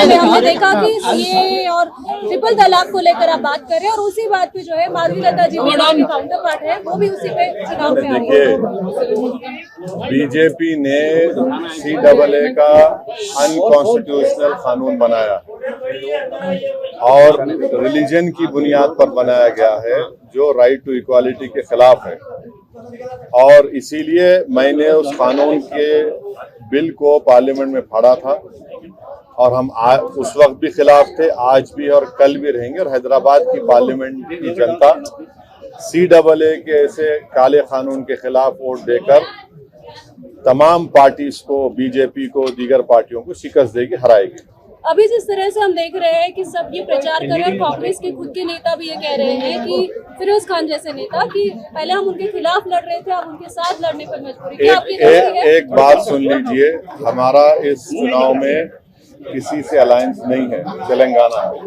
में हमने देखा कि सीए और ट्रिपल तलाक को लेकर आप बात कर रहे हैं और उसी बात पे जो है माधवी लता जी भी काउंटर पार्ट है, वो भी उसी पे चुनाव में आई है। बीजेपी ने CAA का अनकॉन्स्टिट्यूशनल कानून बनाया और रिलीजन की बुनियाद पर बनाया गया है, जो राइट टू इक्वालिटी के खिलाफ है। और इसीलिए मैंने उस कानून के बिल को पार्लियामेंट में फाड़ा था और हम उस वक्त भी खिलाफ थे, आज भी और कल भी रहेंगे। और हैदराबाद की पार्लियामेंट की जनता CAA के ऐसे काले कानून के खिलाफ वोट देकर तमाम पार्टीज को, बीजेपी को, दीगर पार्टियों को शिकस्त देगी, हराएगी। अभी जिस तरह से हम देख रहे हैं कि सब ये प्रचार कर रहे हैं, कांग्रेस के खुद के नेता भी ये कह रहे हैं कि फिरोज खान जैसे नेता कि पहले हम उनके खिलाफ लड़ रहे थे, अब उनके साथ लड़ने पर मजबूरी। एक बात सुन लीजिए, हमारा इस चुनाव में किसी से अलायंस नहीं है। तेलंगाना में,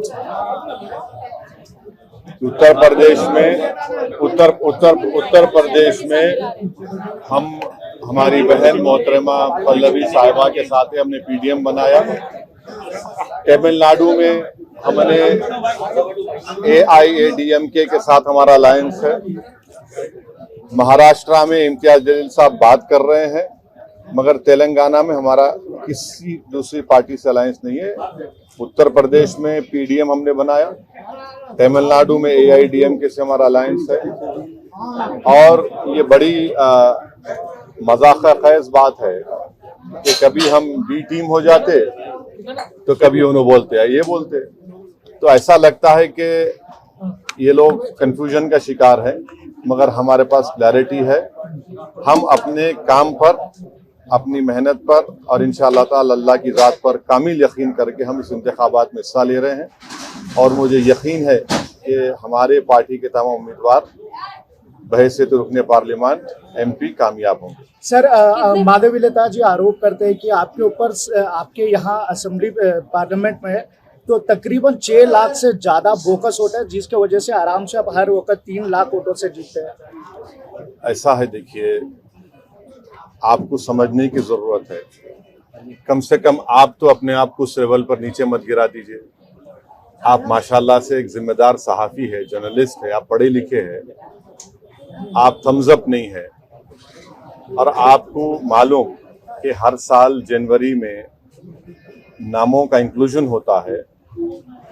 उत्तर प्रदेश में हम हमारी बहन मोहतरमा पल्लवी साहिबा के साथ हमने PDM बनाया। तमिलनाडु में हमने AIADMK के साथ हमारा अलायंस है। महाराष्ट्र में इम्तियाज जलील साहब बात कर रहे हैं, मगर तेलंगाना में हमारा किसी दूसरी पार्टी से अलायंस नहीं है। उत्तर प्रदेश में PDM हमने बनाया, तमिलनाडु में AIADMK से हमारा अलायंस है। और ये बड़ी मजाक-ए-खैज बात है कि कभी हम B टीम हो जाते तो कभी उन्होंने बोलते हैं, ये बोलते। तो ऐसा लगता है कि ये लोग कंफ्यूजन का शिकार है, मगर हमारे पास क्लैरिटी है। हम अपने काम पर, अपनी मेहनत पर और इंशाअल्लाह ताला अल्लाह की ज़ात पर कामिल यकीन करके हम इस इंतखाबात में हिस्सा ले रहे हैं। और मुझे यकीन है कि हमारे पार्टी के तमाम उम्मीदवार बहैसियत रुकने पार्लियामान MP कामयाब होंगे। सर, माधवी लता जी आरोप करते हैं कि आपके ऊपर, आपके यहाँ असेंबली पार्लियामेंट में तो तकरीबन 6 लाख से ज्यादा बोकस वोट है, जिसके वजह से आराम से आप हर वक्त 3 लाख वोटों से जीतते हैं। ऐसा है, देखिए, आपको समझने की जरूरत है। कम से कम आप तो अपने आप को उस लेवल पर नीचे मत गिरा दीजिए। आप माशाल्लाह से एक जिम्मेदार सहाफी है, जर्नलिस्ट है, आप पढ़े लिखे हैं, आप थम्स अप नहीं है। और आपको मालूम कि हर साल जनवरी में नामों का इंक्लूजन होता है,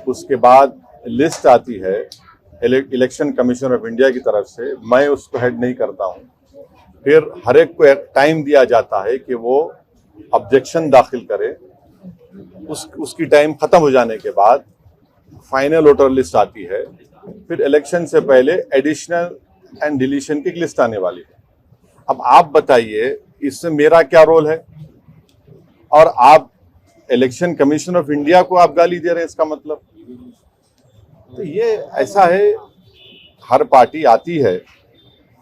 उसके बाद लिस्ट आती है इलेक्शन कमीशन ऑफ इंडिया की तरफ से, मैं उसको हेड नहीं करता हूं। फिर हर एक को एक टाइम दिया जाता है कि वो ऑब्जेक्शन दाखिल करे। उसकी टाइम खत्म हो जाने के बाद फाइनल वोटर लिस्ट आती है। फिर इलेक्शन से पहले एडिशनल एंड डिलीशन की लिस्ट आने वाली है। अब आप बताइए, इसमें मेरा क्या रोल है? और आप इलेक्शन कमीशन ऑफ इंडिया को आप गाली दे रहे हैं, इसका मतलब? तो ये ऐसा है, हर पार्टी आती है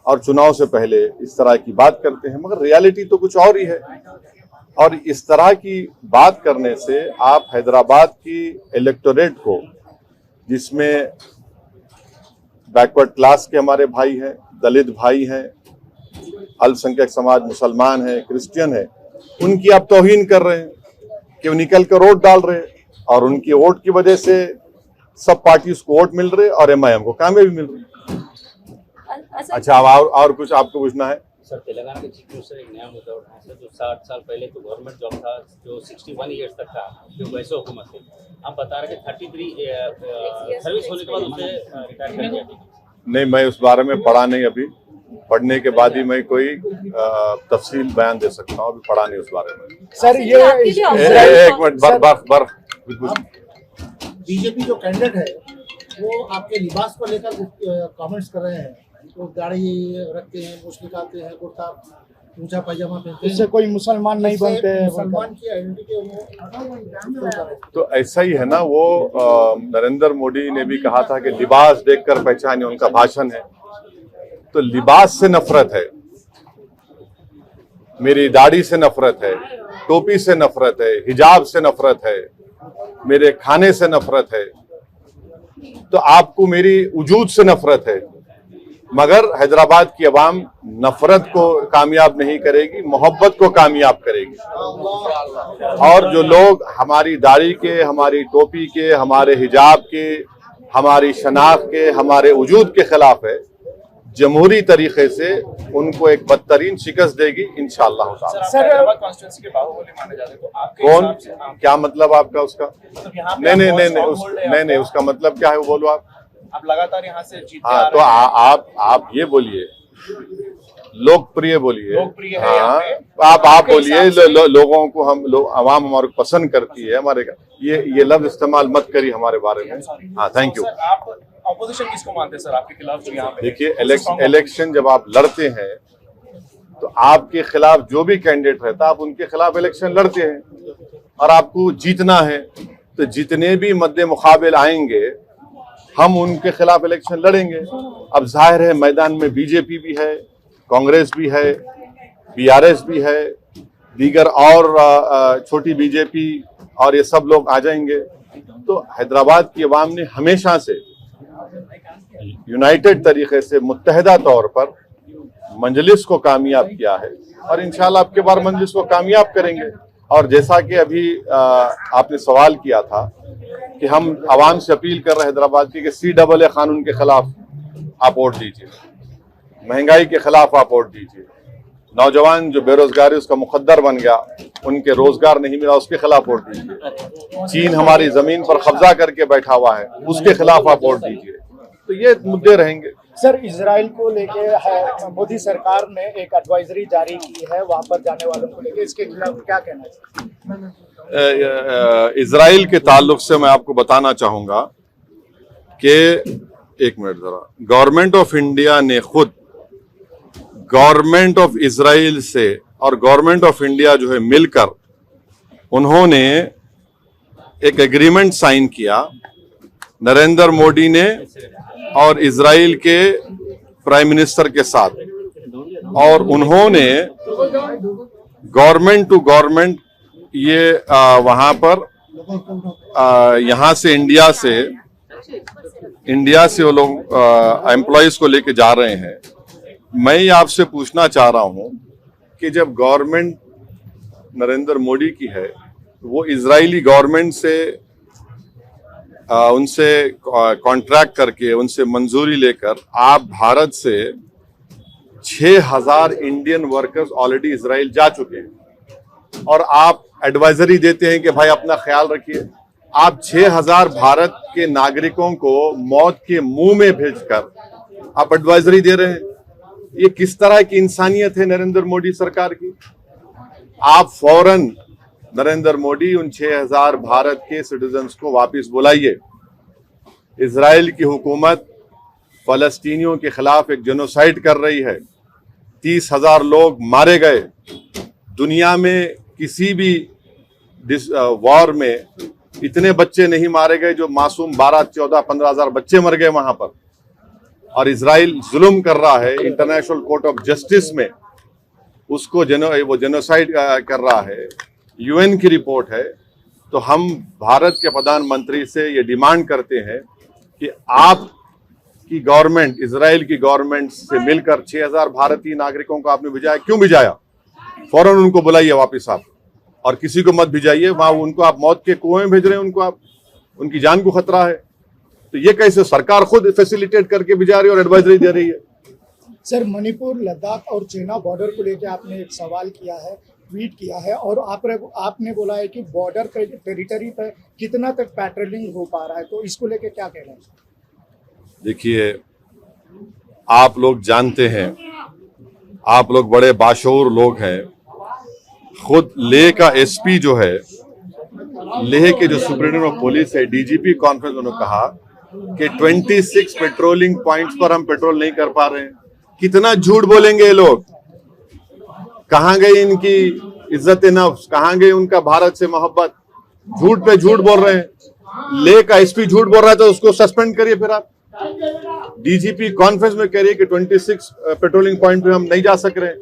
और चुनाव से पहले इस तरह की बात करते हैं, मगर रियलिटी तो कुछ और ही है। और इस तरह की बात करने से आप हैदराबाद की इलेक्टोरेट को, जिसमें बैकवर्ड क्लास के हमारे भाई हैं, दलित भाई हैं, अल्पसंख्यक समाज, मुसलमान हैं, क्रिश्चियन हैं, उनकी आप तौहीन कर रहे हैं कि वो निकल कर वोट डाल रहे हैं। और उनकी वोट की वजह से सब पार्टी को वोट मिल रहे और MIM को कामयाबी मिल रही। अच्छा, अब और कुछ आपको पूछना है? सर, तेलंगाना के चीफ मिनिस्टर एक नया मुद्दा उठाया सर, जो 60 साल पहले तो गवर्नमेंट जॉब था, जो 61 ईयर्स तक था, जो वैसे हुकूमत थी। आप बता रहे कि 33 सर्विस होने के बाद उसे रिटायर कर दिया था। नहीं, मैं उस बारे में पढ़ा नहीं। अभी पढ़ने के बाद ही मैं कोई तफसील बयान दे सकता हूँ, अभी पढ़ा नहीं उस बारे में। सर, ये एक मिनट, बीजेपी जो कैंडिडेट है वो आपके लिबास को लेकर कमेंट्स कर रहे हैं। वो दाढ़ी रखते हैं, मूछ निकालते हैं, कुर्ता ऊंचा पायजामा पहनते हैं, इससे कोई मुसलमान नहीं बनते हैं। मुसलमान की आइडेंटिटी तो ऐसा ही है ना, वो नरेंद्र मोदी ने भी कहा था कि लिबास देखकर पहचाने, उनका भाषण है। तो लिबास से नफरत है, मेरी दाढ़ी से नफरत है, टोपी से नफरत है, हिजाब से नफरत है, मेरे खाने से नफरत है, तो आपको मेरी वजूद से नफरत है। मगर हैदराबाद की अवाम नफरत को कामयाब नहीं करेगी, मोहब्बत को कामयाब करेगी। और जो लोग हमारी दाढ़ी के, हमारी टोपी के, हमारे हिजाब के, हमारी शनाख्त के, हमारे वजूद के खिलाफ है, जमहूरी तरीके से उनको एक बदतरीन शिकस्त देगी इंशाअल्लाह ताला। हैदराबाद कॉन्स्टिट्यूंसी के बाहुबली माने जाते हैं, तो आपके कौन, हिसाब से आप क्या मतलब आपका उसका? मतलब यहाँ पे नहीं आप नहीं बहुत नहीं strong उस, hold है नहीं यहाँ नहीं पे। उसका मतलब क्या है वो बोलो आप लगातार यहाँ से जीतते हाँ आ तो रहे हैं। आप ये बोलिए, लोकप्रिय बोलिए। लोकप्रिय है यहाँ हाँ, पे। आप आपके बोलिए। हिसाब से- लोगों को हम आवाम हमारे को पसंद करती है, हमारे ये लफ्ज इस्तेमाल मत करिए हमारे बारे में। हाँ, थैंक यू। सर, आप ऑपोजिशन किसको मानते हैं सर आपके खिलाफ जो यहाँ पे? देखिए, सबसे strong इलेक्शन जब आप लड़ते हैं तो आपके खिलाफ जो भी कैंडिडेट रहता है आप उनके खिलाफ इलेक्शन लड़ते हैं और आपको जीतना है, तो जितने भी मद्दे मुकाबिल आएंगे हम उनके खिलाफ इलेक्शन लड़ेंगे। अब जाहिर है मैदान में बीजेपी भी है, कांग्रेस भी है, बीआरएस भी है, दीगर और छोटी बीजेपी और ये सब लोग आ जाएंगे। तो हैदराबाद की अवाम ने हमेशा से यूनाइटेड तरीके से मुत्तहिदा तौर पर मंजलिस को कामयाब किया है और इंशाल्लाह अब के बार मंजलिस को कामयाब करेंगे। और जैसा कि अभी आपने सवाल किया था कि हम आवाम से अपील कर रहे हैं हैदराबाद की कि CAA कानून के खिलाफ आप वोट दीजिए, महंगाई के खिलाफ आप वोट दीजिए, नौजवान जो बेरोजगारी उसका मुकद्दर बन गया, उनके रोजगार नहीं मिला, उसके खिलाफ वोट दीजिए। चीन हमारी जमीन पर कब्जा करके बैठा हुआ है, उसके खिलाफ आप वोट दीजिए। तो ये मुद्दे रहेंगे। सर, इजराइल को लेके मोदी सरकार ने एक एडवाइजरी जारी की है वहां पर जाने वालों को लेके, इसके खिलाफ क्या कहना चाहिए? इजराइल के ताल्लुक से मैं आपको बताना चाहूंगा कि एक मिनट जरा, गवर्नमेंट ऑफ इंडिया ने खुद गवर्नमेंट ऑफ इजराइल से और गवर्नमेंट ऑफ इंडिया जो है मिलकर उन्होंने एक एग्रीमेंट साइन किया, नरेंद्र मोदी ने और इजराइल के प्राइम मिनिस्टर के साथ, और उन्होंने गवर्नमेंट टू गवर्नमेंट ये वहां पर यहाँ से इंडिया से वो लोग एम्प्लॉयज को लेके जा रहे हैं। मैं ये आपसे पूछना चाह रहा हूं कि जब गवर्नमेंट नरेंद्र मोदी की है तो वो इजरायली गवर्नमेंट से उनसे कॉन्ट्रैक्ट करके उनसे मंजूरी लेकर आप भारत से 6,000 इंडियन वर्कर्स ऑलरेडी इजराइल जा चुके हैं और आप एडवाइजरी देते हैं कि भाई अपना ख्याल रखिए। आप 6,000 भारत के नागरिकों को मौत के मुंह में भेजकर आप एडवाइजरी दे रहे हैं। ये किस तरह की इंसानियत है नरेंद्र मोदी सरकार की? आप फौरन नरेंद्र मोदी उन 6,000 भारत के सिटीजन्स को वापस बुलाइए। इजराइल की हुकूमत फलस्तीनियों के खिलाफ एक जेनोसाइड कर रही है। 30,000 लोग मारे गए। दुनिया में किसी भी वॉर में इतने बच्चे नहीं मारे गए जो मासूम 12, 14, 15,000 बच्चे मर गए वहां पर। और इजराइल जुल्म कर रहा है इंटरनेशनल कोर्ट ऑफ जस्टिस में, उसको वो जेनोसाइड कर रहा है। यूएन की रिपोर्ट है। तो हम भारत के प्रधानमंत्री से ये डिमांड करते हैं कि आप की गवर्नमेंट, इजराइल की गवर्नमेंट से मिलकर 6,000 भारतीय नागरिकों को आपने भिजाया, क्यों भिजाया? फौरन उनको बुलाइए वापस आप, और किसी को मत भिजाइए वहां। उनको आप मौत के कुएं में भेज रहे हैं, उनको आप, उनकी जान को खतरा है। तो ये कैसे सरकार खुद फैसिलिटेट करके भिजा रही है और एडवाइजरी दे रही है? सर, मणिपुर, लद्दाख और चीना बॉर्डर को लेकर आपने एक सवाल किया है, ट्वीट किया है, और आपने बोला है कि बॉर्डर टेरिटरी पर कितना तक पेट्रोलिंग हो पा रहा है, तो इसको लेकर क्या कहना है? देखिए, आप लोग जानते हैं, आप लोग बड़े बाशऊर लोग हैं। खुद लेह का एसपी जो है, लेह के जो सुप्रीडेंट ऑफ पुलिस है, डीजीपी कॉन्फ्रेंस, उन्होंने कहा कि 26 पेट्रोलिंग पॉइंट्स पर हम पेट्रोल नहीं कर पा रहे हैं। कितना झूठ बोलेंगे ये लोग? कहां गई इनकी इज्जत नफ्स? कहां गई उनका भारत से मोहब्बत? झूठ पे झूठ बोल रहे हैं। लेह का एसपी झूठ बोल रहा है तो उसको सस्पेंड करिए। फिर आप डीजीपी कॉन्फ्रेंस में कह रही है कि 26 पेट्रोलिंग पॉइंट पे हम नहीं जा सक रहे।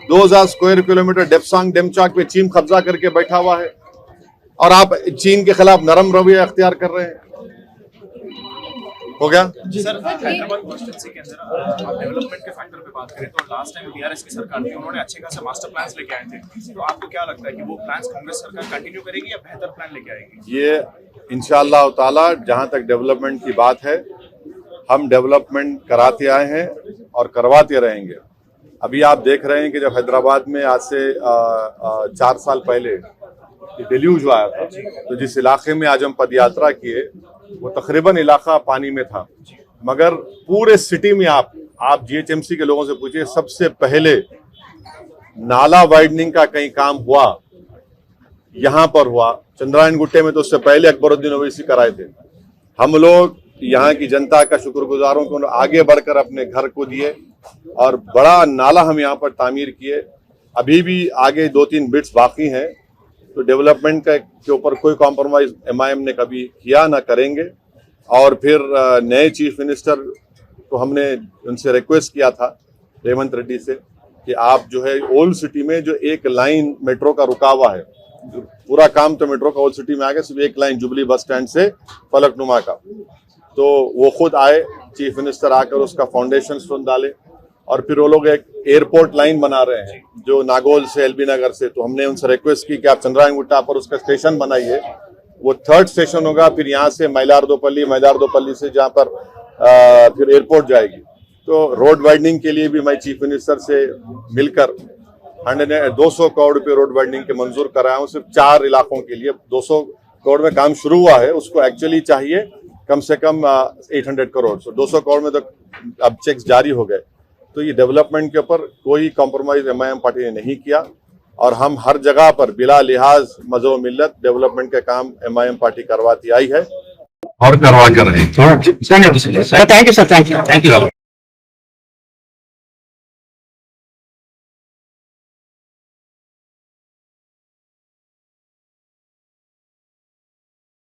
2000 स्क्वायर किलोमीटर डेप्सांग डेमचाक पे चीन कब्जा करके बैठा हुआ है और आप चीन के खिलाफ नरम रवैया अख्तियार कर रहे हैं। हो गया। सर हैदराबाद कॉन्स्टिट्यूंसी के अंदर आप डेवलपमेंट के फैक्टर पे बात करें तो लास्ट टाइम बीआरएस की सरकार थी, उन्होंने अच्छे खासे मास्टर प्लान्स लेके आए थे, तो आपको क्या लगता है कि वो प्लान्स कांग्रेस सरकार कंटिन्यू करेगी या बेहतर प्लान लेके आएगी? ये इंशाअल्लाह ताला जहां तक डेवलपमेंट की बात है, हम डेवलपमेंट कराते आए हैं और करवाते रहेंगे। अभी आप देख रहे हैं कि जब हैदराबाद में आज से 4 साल पहले डिल्यूज आया था, तो जिस इलाके में आज हम पदयात्रा किए वो तकरीबन इलाका पानी में था, मगर पूरे सिटी में आप जीएचएमसी के लोगों से पूछिए, सबसे पहले नाला वाइडनिंग का कहीं काम हुआ यहाँ पर हुआ। चंद्रायन गुट्टे में तो उससे पहले अकबरुद्दीन ओवैसी कराए थे। हम लोग यहाँ की जनता का शुक्रगुजार हूं कि उन्होंने आगे बढ़कर अपने घर को दिए और बड़ा नाला हम यहाँ पर तामीर किए। अभी भी आगे 2-3 बिट्स बाकी हैं, तो डेवलपमेंट के ऊपर कोई कॉम्प्रोमाइज एमआईएम ने कभी किया ना करेंगे। और फिर नए चीफ मिनिस्टर को हमने उनसे रिक्वेस्ट किया था, रेवंत रेड्डी से, कि आप जो है ओल्ड सिटी में जो एक लाइन मेट्रो का रुका हुआ है, पूरा काम तो मेट्रो का ओल्ड सिटी में आ गया, सिर्फ एक लाइन जुबली बस स्टैंड से फलकनुमा का, तो वो खुद आए चीफ मिनिस्टर, आकर उसका फाउंडेशन स्टोन डाले। और फिर वो लोग एक एयरपोर्ट लाइन बना रहे हैं जो नागौल से एलबी नगर से, तो हमने उनसे रिक्वेस्ट की कि आप चंद्रायन गुट्टा पर उसका स्टेशन बनाइए, वो 3rd स्टेशन होगा। फिर यहाँ से मैलारदोपल्ली से जहाँ पर फिर एयरपोर्ट जाएगी। तो रोड वाइडनिंग के लिए भी मैं चीफ मिनिस्टर से मिलकर 200 करोड़ रुपए रोड वाइडनिंग के मंजूर कराया हूँ, सिर्फ 4 इलाकों के लिए। 200 करोड़ में काम शुरू हुआ है, उसको एक्चुअली चाहिए कम से कम 800 करोड़। तो 200 करोड़ में तो अब चेक्स जारी हो गए। तो ये डेवलपमेंट के ऊपर कोई कॉम्प्रोमाइज एमआईएम पार्टी ने नहीं किया और हम हर जगह पर बिला लिहाज मजहब मिल्लत डेवलपमेंट के काम एमआईएम पार्टी करवाती आई है और करवा कर रही है। Thank you sir, thank you.